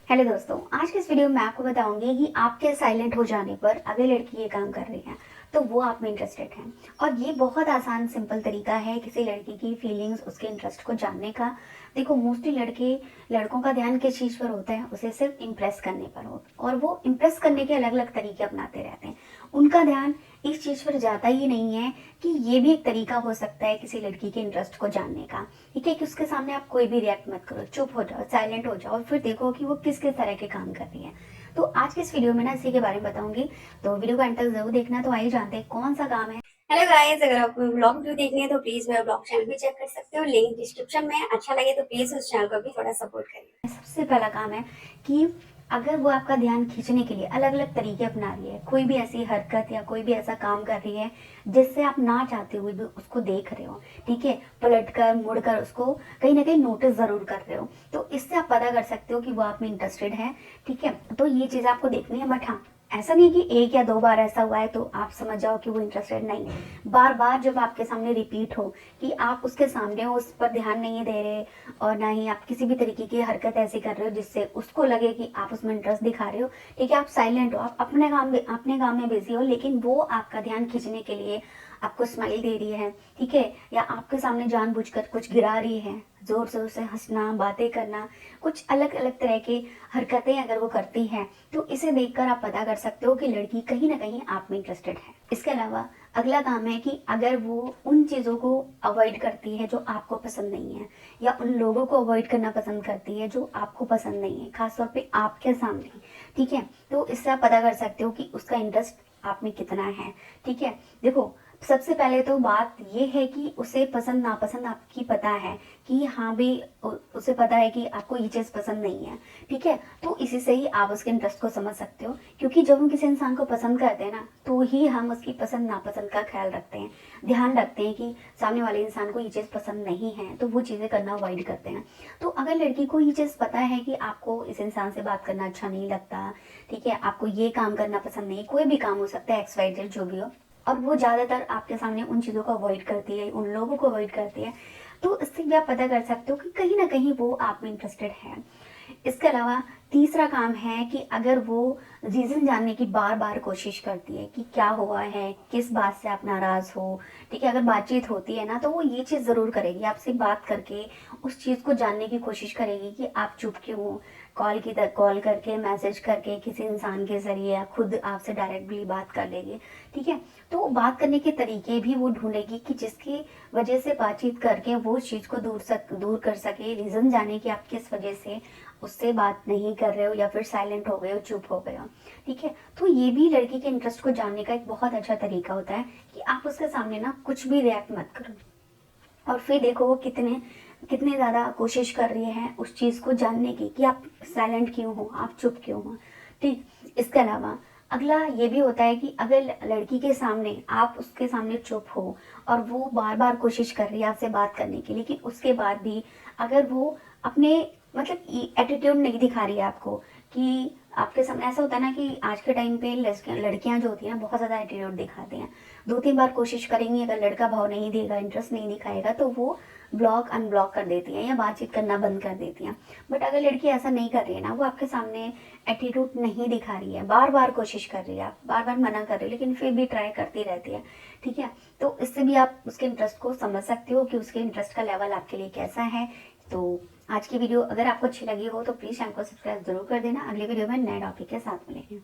Hello दोस्तों, आज के इस वीडियो में आपको बताऊंगी कि आपके साइलेंट हो जाने पर अगर लड़की ये काम कर रही है तो वो आप में इंटरेस्टेड है। और ये बहुत आसान सिंपल तरीका है किसी लड़की की फीलिंग्स, उसके इंटरेस्ट को जानने का। देखो, मोस्टली लड़कों का ध्यान किस चीज़ पर होता है? उसे सिर्फ इम्प्रेस करने पर हो, और वो इम्प्रेस करने के अलग अलग तरीके अपनाते रहते हैं। उनका ध्यान इस चीज़ पर जाता ही नहीं है कि ये भी एक तरीका हो सकता है किसी लड़की के इंटरेस्ट को जानने का। ठीक है, कि उसके सामने आप कोई भी रिएक्ट मत करो, चुप हो जाओ, साइलेंट हो जाओ और फिर देखो कि वो किस किस तरह के काम कर रही है। तो आज के इस वीडियो में ना इसी के बारे में बताऊंगी, तो वीडियो को अंत तक जरूर देखना। तो आइए जानते हैं कौन सा काम है। हेलो गाइस, अगर आपको ब्लॉग वीडियो देखनी है तो प्लीज मेरा ब्लॉग चैनल भी चेक कर सकते हो, लिंक डिस्क्रिप्शन में। अच्छा लगे तो प्लीज उस चैनल को भी थोड़ा सपोर्ट करिए। सबसे पहला काम है कि अगर वो आपका ध्यान खींचने के लिए अलग अलग तरीके अपना रही है, कोई भी ऐसी हरकत या कोई भी ऐसा काम कर रही है जिससे आप ना चाहते हुए भी उसको देख रहे हो, ठीक है, पलट कर मुड़ कर उसको कहीं ना कहीं नोटिस जरूर कर रहे हो, तो इससे आप पता कर सकते हो कि वो आप में इंटरेस्टेड है। ठीक है, तो ये चीज आपको देखनी है। बट हाँ, ऐसा नहीं कि एक या दो बार ऐसा हुआ है तो आप समझ जाओ कि वो इंटरेस्टेड नहीं है। बार बार जब आपके सामने रिपीट हो कि आप उसके सामने हो, उस पर ध्यान नहीं दे रहे और ना ही आप किसी भी तरीके की हरकत ऐसी कर रहे हो जिससे उसको लगे कि आप उसमें इंटरेस्ट दिखा रहे हो, ठीक है, आप साइलेंट हो, आप अपने काम में बिजी हो, लेकिन वो आपका ध्यान खींचने के लिए आपको स्माइल दे रही है, ठीक है, या आपके सामने जानबूझकर कुछ गिरा रही है, जोर जोर से हंसना, बातें करना, कुछ अलग अलग तरह की हरकतें अगर वो करती है, तो इसे देखकर आप पता कर सकते हो कि लड़की कहीं ना कहीं आप में इंटरेस्टेड है। इसके अलावा अगला काम है कि अगर वो उन चीज़ों को अवॉइड करती है जो आपको पसंद नहीं है, या उन लोगों को अवॉइड करना पसंद करती है जो आपको पसंद नहीं है, खासतौर पे आपके सामने, ठीक है, तो इससे आप पता कर सकते हो कि उसका इंटरेस्ट आप में कितना है। ठीक है, देखो, सबसे पहले तो बात ये है कि उसे पसंद नापसंद आपकी पता है, कि हाँ भी उसे पता है कि आपको ये चीज़ पसंद नहीं है। ठीक है, तो इसी से ही आप उसके इंटरेस्ट को समझ सकते हो, क्योंकि जब हम किसी इंसान को पसंद करते हैं ना, तो ही हम उसकी पसंद नापसंद का ख्याल रखते हैं, ध्यान रखते हैं कि सामने वाले इंसान को ये चीज़ पसंद नहीं है, तो वो चीज़ें करना अवॉइड करते हैं। तो अगर लड़की को ये चीज़ पता है कि आपको इस इंसान से बात करना अच्छा नहीं लगता, ठीक है, आपको ये काम करना पसंद नहीं, कोई भी काम हो सकता है, एक्स वाई जेड जो भी हो, और वो ज़्यादातर आपके सामने उन चीज़ों को अवॉइड करती है, उन लोगों को अवॉइड करती है, तो इससे भी आप पता कर सकते हो कि कहीं ना कहीं वो आप में इंटरेस्टेड है। इसके अलावा तीसरा काम है कि अगर वो रीज़न जानने की बार बार कोशिश करती है कि क्या हुआ है, किस बात से आप नाराज़ हो, ठीक है, अगर बातचीत होती है ना, तो वो ये चीज़ ज़रूर करेगी, आपसे बात करके उस चीज़ को जानने की कोशिश करेगी कि आप चुप क्यों हो। कॉल करके, मैसेज करके, किसी इंसान के जरिए या खुद आपसे डायरेक्टली बात कर लेगी। ठीक है, तो बात करने के तरीके भी वो ढूंढेगी कि जिसकी वजह से बातचीत करके वो उस चीज़ को दूर कर सके, रीज़न जाने कि आप किस वजह से उससे बात नहीं कर रहे हो या फिर साइलेंट हो गए हो, चुप हो गए हो। ठीक है, तो ये भी लड़की के इंटरेस्ट को जानने का एक बहुत अच्छा तरीका होता है कि आप उसके सामने ना कुछ भी रिएक्ट मत करो, और फिर देखो वो कितने कितने ज़्यादा कोशिश कर रही है उस चीज़ को जानने की कि आप साइलेंट क्यों हो, आप चुप क्यों हो। ठीक, इसके अलावा अगला ये भी होता है कि अगर लड़की के सामने, आप उसके सामने चुप हो और वो बार बार कोशिश कर रही है आपसे बात करने की, लेकिन उसके बाद भी अगर वो अपने मतलब एटीट्यूड नहीं दिखा रही है आपको, कि आपके सामने ऐसा होता है ना कि आज के टाइम पे लड़कियां जो होती हैं बहुत ज़्यादा एटीट्यूड दिखाती हैं, दो तीन बार कोशिश करेंगी, अगर लड़का भाव नहीं देगा, इंटरेस्ट नहीं दिखाएगा, तो वो ब्लॉक अनब्लॉक कर देती हैं या बातचीत करना बंद कर देती हैं। बट अगर लड़की ऐसा नहीं कर रही है ना, वो आपके सामने एटीट्यूड नहीं दिखा रही है, बार बार कोशिश कर रही है, बार बार मना कर रही है, लेकिन फिर भी ट्राई करती रहती है, ठीक है, तो इससे भी आप उसके इंटरेस्ट को समझ सकते हो कि उसके इंटरेस्ट का लेवल आपके लिए कैसा है। तो आज की वीडियो अगर आपको अच्छी लगी हो तो प्लीज़ चैनल को सब्सक्राइब जरूर कर देना। अगली वीडियो में नए टॉपिक के साथ मिलेंगे।